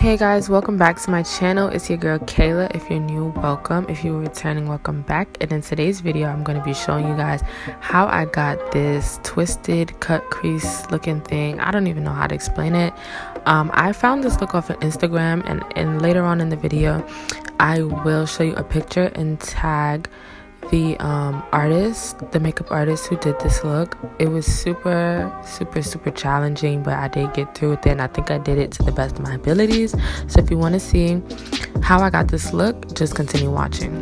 Hey guys, welcome back to my channel. It's your girl Kayla. If you're new, welcome. If you're returning, welcome back. And in today's video, I'm going to be showing you guys how I got this twisted cut crease looking thing. I don't even know how to explain it. I found this look off of Instagram, and later on in the video I will show you a picture and tag the the makeup artist who did this look. It was super challenging, but I did get through with it, and I think I did it to the best of my abilities. So if you want to see how I got this look, just continue watching.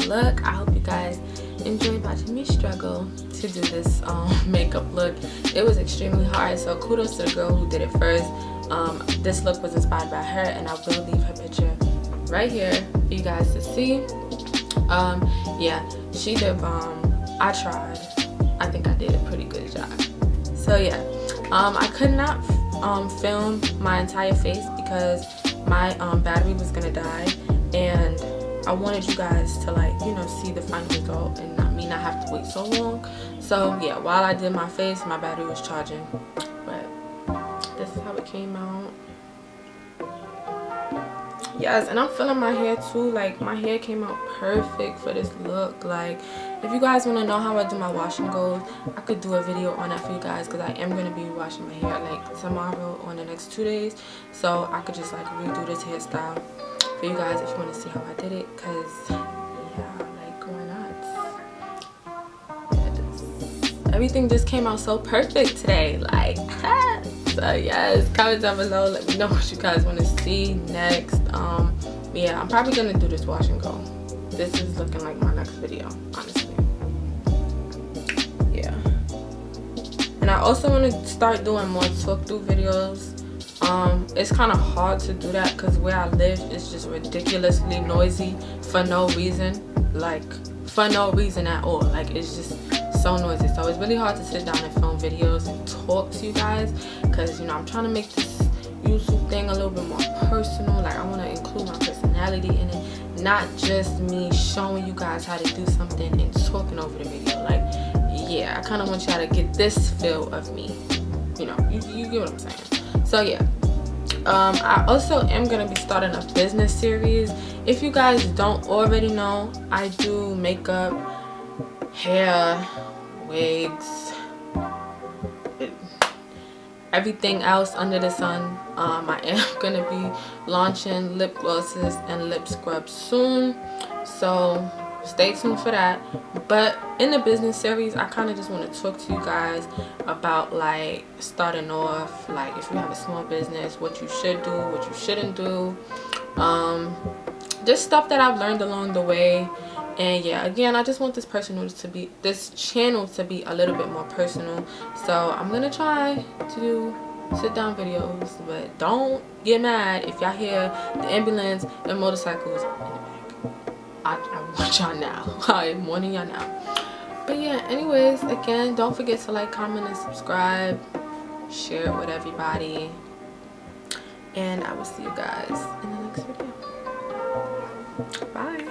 look. I hope you guys enjoyed watching me struggle to do this makeup look. It was extremely hard, so kudos to the girl who did it first. This look was inspired by her, and I will leave her picture right here for you guys to see. Yeah, she did I tried. I think I did a pretty good job. So yeah, I could not film my entire face because my battery was gonna die, and I wanted you guys to, like, you know, see the final result and not have to wait so long. So yeah, while I did my face, my battery was charging. But this is how it came out. Yes, and I'm feeling my hair too. Like, my hair came out perfect for this look. Like, if you guys want to know how I do my wash and goes, I could do a video on that for you guys, because I am going to be washing my hair like tomorrow or in the next 2 days. So I could just like redo this hairstyle for you guys if you want to see how I did it, because yeah, like, why not? Yes. Everything just came out so perfect today, like. So yes, comment down below, let me know what you guys want to see next. Yeah, I'm probably gonna do this wash and go. This is looking like my next video, honestly. Yeah, and I also want to start doing more talk through videos. It's kind of hard to do that because where I live is just ridiculously noisy for no reason, like for no reason at all. Like, it's just so noisy, so it's really hard to sit down and film videos and talk to you guys, because, you know, I'm trying to make this YouTube thing a little bit more personal. Like, I want to include my personality in it, not just me showing you guys how to do something and talking over the video. Like, yeah, I kind of want y'all to get this feel of me, you know, you get what I'm saying. So yeah, I also am going to be starting a business series. If you guys don't already know, I do makeup, hair, wigs, everything else under the sun. I am gonna be launching lip glosses and lip scrubs soon, so stay tuned for that. But in the business series, I kind of just want to talk to you guys about, like, starting off, like, if you have a small business, what you should do, what you shouldn't do, just stuff that I've learned along the way. And yeah, again, I just want this channel to be a little bit more personal. So I'm gonna try to do sit down videos, but don't get mad if y'all hear the ambulance and motorcycles in the back. I want y'all now. I'm warning y'all now. But yeah, anyways, again, don't forget to like, comment, and subscribe. Share it with everybody. And I will see you guys in the next video. Bye.